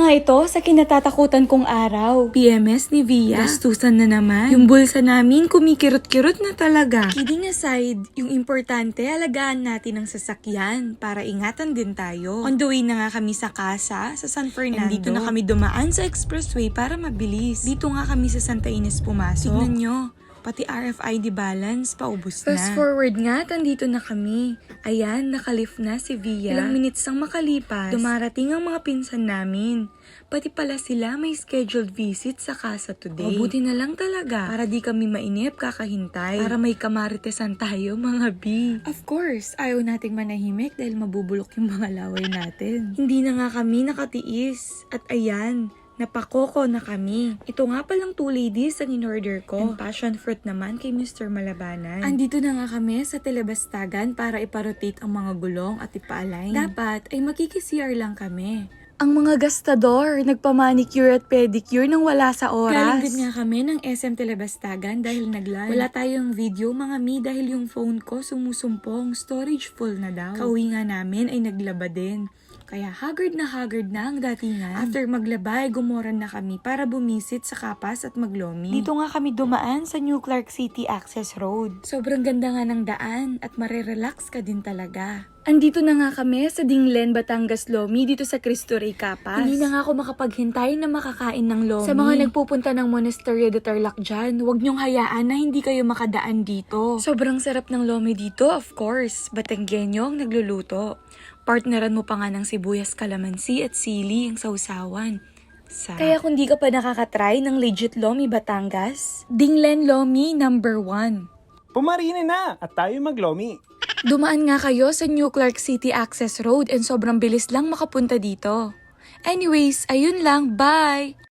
nga ito sa kinatatakutan kong araw. PMS ni Via. Gastusan na naman. Yung bulsa namin kumikirot-kirot na talaga. Kidding aside, yung importante, alagaan natin ang sasakyan para ingatan din tayo. On the way na nga kami sa casa, sa San Fernando. And dito na kami dumaan sa expressway para mabilis. Dito nga kami sa Santa Ines pumasok. Tignan nyo. Pati RFID balance, paubos na. Fast forward nga, andito na kami. Ayan, nakalift na si Via. Ilang minutes ang makalipas, dumarating ang mga pinsan namin. Pati pala sila may scheduled visit sa casa today. Buti na lang talaga. Para di kami mainip, kakahintay. Para may kamaritesan tayo, mga B. Of course, ayaw nating manahimik dahil mabubulok yung mga laway natin. Hindi na nga kami nakatiis. At ayan, napakoko na kami. Ito nga palang 2 ladies ang in-order ko. And passion fruit naman kay Mr. Malabanan. Andito na nga kami sa Telebastagan para iparotate ang mga gulong at ipa-align. Dapat ay makiki-CR lang kami. Ang mga gastador, nagpa-manicure at pedicure nang wala sa oras. Galing din nga kami ng SM Telebastagan dahil nag-live. Wala tayong video mga mi dahil yung phone ko sumusumpong, storage full na daw. Kauwi nga namin ay naglaba din. Kaya haggard na ang datingan. After maglaba ay gumoran na kami para bumisit sa Kapas at Maglomi. Dito nga kami dumaan sa New Clark City Access Road. Sobrang ganda nga ng daan at marerelax ka din talaga. Andito na nga kami sa Dinglen, Batangas Lomi dito sa Cristo Rey, Capas. Hindi na nga ako makapaghintay na makakain ng Lomi. Sa mga nagpupunta ng Monasterio de Tarlac dyan, huwag niyong hayaan na hindi kayo makadaan dito. Sobrang sarap ng Lomi dito, of course. Batanggenyo ang nagluluto. Partneran mo pa nga ng sibuyas, kalamansi at sili ang sausawan. Kaya kung di ka pa nakakatry ng legit Lomi Batangas, Dinglen Lomi number 1. Pumarine na at tayo maglomi. Dumaan nga kayo sa New Clark City Access Road and sobrang bilis lang makapunta dito. Anyways, ayun lang, bye!